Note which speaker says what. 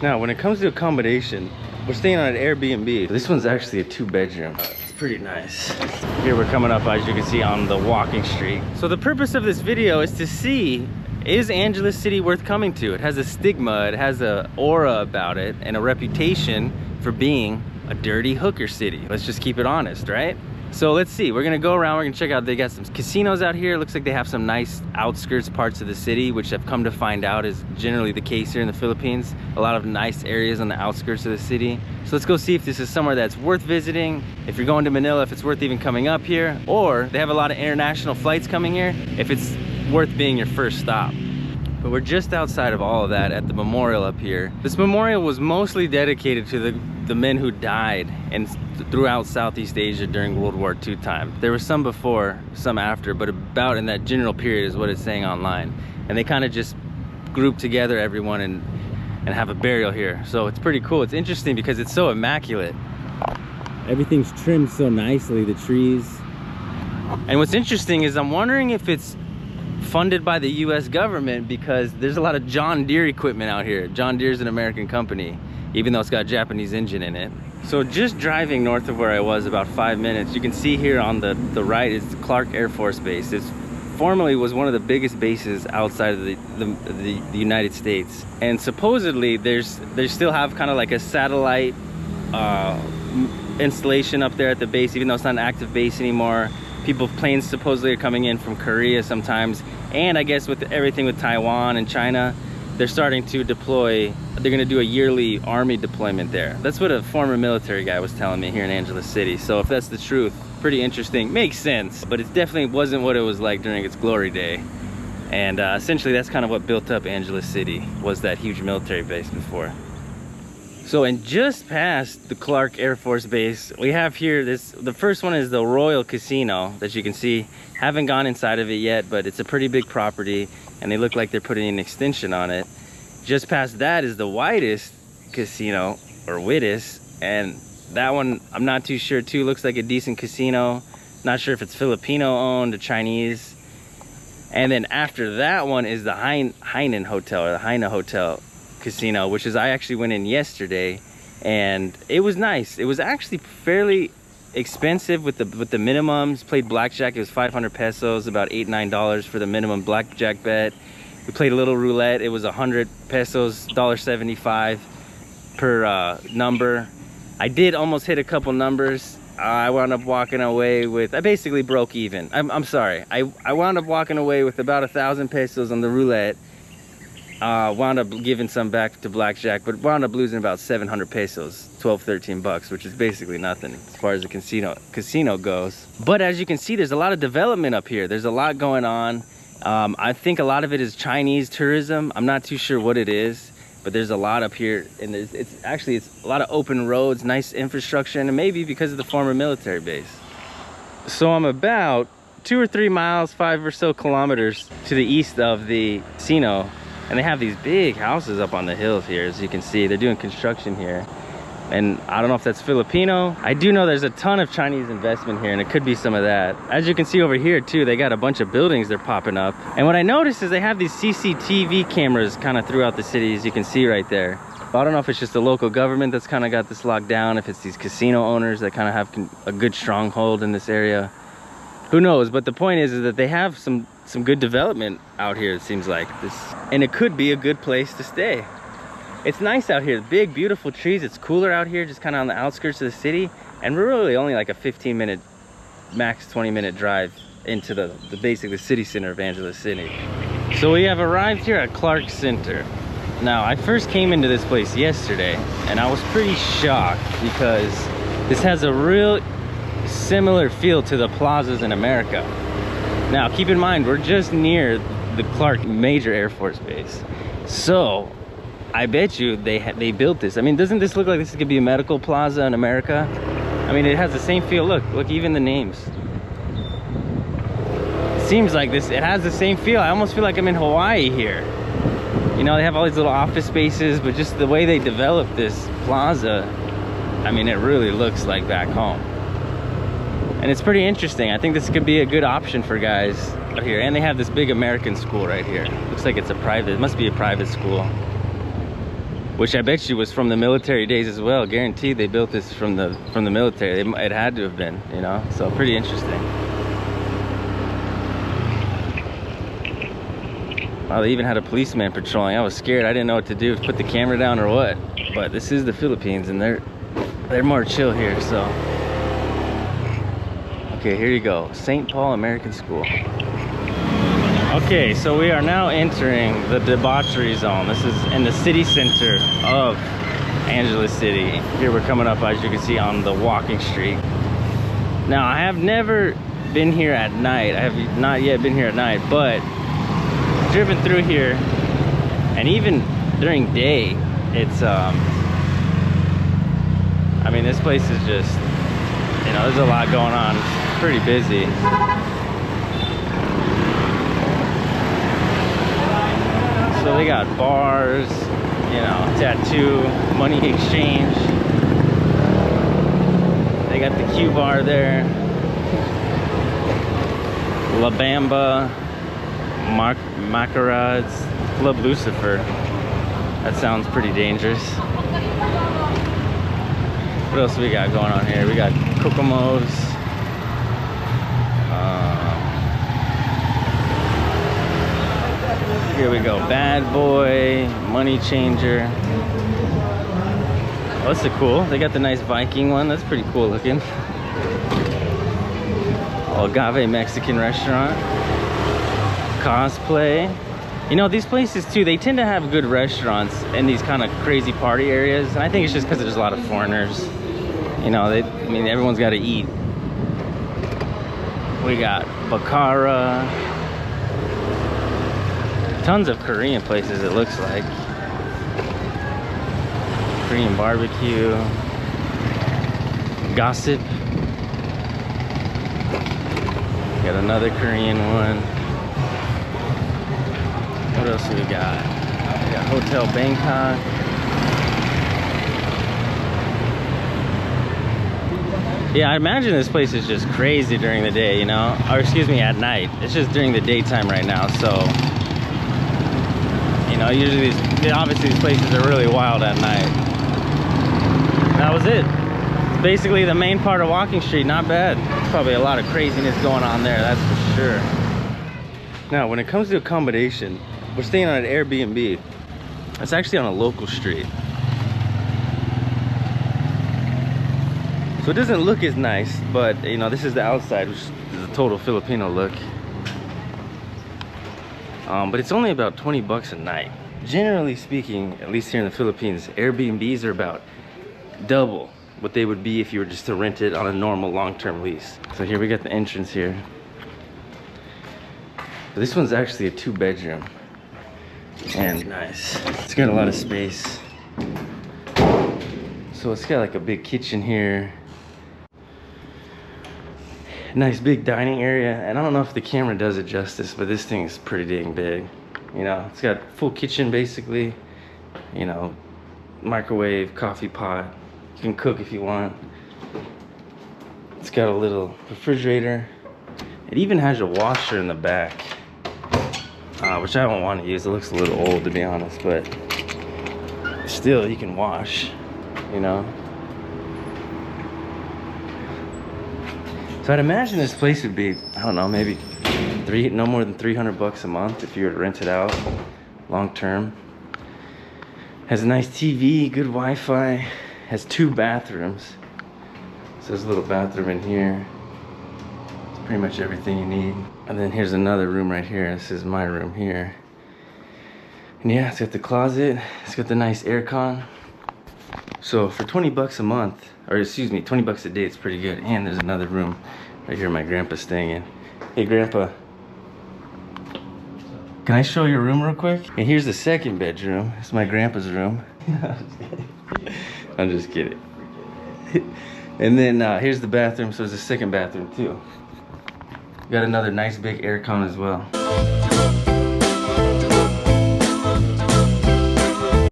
Speaker 1: Now, when it comes to accommodation, we're staying on an Airbnb. This one's actually a 2-bedroom. It's pretty nice. Here we're coming up, as you can see, on the walking street. So the purpose of this video is to see, is Angeles City worth coming to? It has a stigma, it has an aura about it, and a reputation for being a dirty hooker city. Let's just keep it honest, right? So let's see, we're gonna go around, we're gonna check out, they got some casinos out here. Looks like they have some nice outskirts parts of the city, which I've come to find out is generally the case here in the Philippines. A lot of nice areas on the outskirts of the city. So let's go see if this is somewhere that's worth visiting. If you're going to Manila, if it's worth even coming up here, or they have a lot of international flights coming here, if it's worth being your first stop. But we're just outside of all of that at the memorial up here. This memorial was mostly dedicated to the men who died and throughout Southeast Asia during World War II time. There was some before, some after, but about in that general period is what it's saying online. And they kind of just group together everyone and have a burial here. So it's pretty cool. It's interesting because it's so immaculate. Everything's trimmed so nicely, the trees. And what's interesting is I'm wondering if it's funded by the US government, because there's a lot of John Deere equipment out here. John Deere's an American company, even though it's got a Japanese engine in it. So just driving north of where I was about 5 minutes, you can see here on the right is Clark Air Force Base. It formerly was one of the biggest bases outside of the United States. And supposedly they still have kind of like a satellite installation up there at the base, even though it's not an active base anymore. Planes supposedly are coming in from Korea sometimes. And I guess with everything with Taiwan and China, they're starting to deploy, they're gonna do a yearly army deployment there. That's what a former military guy was telling me here in Angeles City. So if that's the truth, pretty interesting, makes sense. But it definitely wasn't what it was like during its glory day. And essentially that's kind of what built up Angeles City, was that huge military base before. So, and just past the Clark Air Force Base, we have here the first one is the Royal Casino that you can see. Haven't gone inside of it yet, but it's a pretty big property and they look like they're putting an extension on it. Just past that is the widest casino, or widest, and that one I'm not too sure too. Looks like a decent casino. Not sure if it's Filipino owned or Chinese. And then after that one is the Hainan Hotel, or the Haina Hotel Casino, which is, I actually went in yesterday and it was nice. It was actually fairly expensive with the minimums. Played blackjack, it was 500 pesos, about $8-9 for the minimum blackjack bet. We played a little roulette, it was 100 pesos, $1.75 per number. I did almost hit a couple numbers. I wound up walking away with, I basically broke even. I'm sorry, I wound up walking away with about 1,000 pesos on the roulette. Wound up giving some back to blackjack, but wound up losing about 700 pesos, 12-13 bucks, which is basically nothing as far as the casino goes. But as you can see, there's a lot of development up here. There's a lot going on. I think a lot of it is Chinese tourism. I'm not too sure what it is, but there's a lot up here, and it's a lot of open roads, nice infrastructure, and maybe because of the former military base. So I'm about 2 or 3 miles, 5 or so kilometers to the east of the casino. And they have these big houses up on the hills here, as you can see. They're doing construction here. And I don't know if that's Filipino. I do know there's a ton of Chinese investment here, and it could be some of that. As you can see over here too, they got a bunch of buildings they're popping up. And what I noticed is they have these CCTV cameras kind of throughout the city, as you can see right there. But I don't know if it's just the local government that's kind of got this locked down, if it's these casino owners that kind of have a good stronghold in this area. Who knows? But the point is that they have some good development out here, it seems like. And it could be a good place to stay. It's nice out here, big beautiful trees. It's cooler out here, just kind of on the outskirts of the city, and we're really only like a 15-minute max 20-minute drive into the basic city center of Angeles City. So we have arrived here at Clark Center. Now, I first came into this place yesterday and I was pretty shocked because this has a real similar feel to the plazas in America. Now, keep in mind, we're just near the Clark Major Air Force Base. So, I bet you they built this. I mean, doesn't this look like this could be a medical plaza in America? I mean, it has the same feel. Look, even the names. It seems like this, it has the same feel. I almost feel like I'm in Hawaii here. You know, they have all these little office spaces, but just the way they developed this plaza, I mean, it really looks like back home. And it's pretty interesting. I think this could be a good option for guys out here. And they have this big American school right here. Looks like it's a private, it must be a private school. which I bet you was from the military days as well. Guaranteed they built this from the military. It had to have been, you know, so pretty interesting. Wow, they even had a policeman patrolling. I was scared. I didn't know what to do, put the camera down or what. But this is the Philippines, and they're more chill here, so. Okay, here you go. St. Paul American School. Okay, so we are now entering the debauchery zone. This is in the city center of Angeles City. Here we're coming up, as you can see, on the walking street. Now, I have never been here at night. I have not yet been here at night, but driven through here, and even during day, it's I mean, this place is just, you know, there's a lot going on. It's pretty busy. So they got bars, you know, tattoo, money exchange. They got the Q bar there. La Bamba, Macarad's, Club Lucifer. That sounds pretty dangerous. What else we got going on here? We got Kokomo's. Here we go, Bad Boy, Money Changer. Oh, that's cool. They got the nice Viking one. That's pretty cool looking. Agave Mexican restaurant. Cosplay. You know, these places too, they tend to have good restaurants in these kind of crazy party areas. And I think it's just because there's a lot of foreigners. You know, I mean, everyone's got to eat. We got Baccara. Tons of Korean places, it looks like. Korean barbecue. Gossip. Got another Korean one. What else do we got? We got Hotel Bangkok. Yeah, I imagine this place is just crazy during the day, you know? Or excuse me, at night. It's just during the daytime right now, so. You know, usually obviously these places are really wild at night. That was it. It's basically the main part of Walking Street. Not bad. There's probably a lot of craziness going on there, that's for sure. Now, when it comes to accommodation, we're staying on an Airbnb. It's actually on a local street. So it doesn't look as nice, but you know, this is the outside, which is a total Filipino look. But it's only about 20 bucks a night. Generally speaking, at least here in the Philippines, Airbnbs are about double what they would be if you were just to rent it on a normal long-term lease. So here we got the entrance here. This one's actually a 2-bedroom. And nice. It's got a lot of space. So it's got like a big kitchen here. Nice big dining area, and I don't know if the camera does it justice, but this thing is pretty dang big. You know, it's got full kitchen basically. You know, microwave, coffee pot. You can cook if you want. It's got a little refrigerator. It even has a washer in the back, which I don't want to use. It looks a little old, to be honest, but still, you can wash, you know. So I'd imagine this place would be, I don't know, maybe no more than 300 bucks a month if you were to rent it out long term. Has a nice TV, good Wi-Fi, has 2 bathrooms. So there's a little bathroom in here. It's pretty much everything you need. And then here's another room right here. This is my room here. And yeah, it's got the closet. It's got the nice aircon. So for 20 bucks a month, or excuse me, 20 bucks a day, it's pretty good. And there's another room right here my grandpa's staying in. Hey Grandpa, can I show your room real quick? And here's the 2nd bedroom. It's my grandpa's room. I'm just kidding. And then here's the bathroom, so there's a 2nd bathroom too. Got another nice big aircon as well.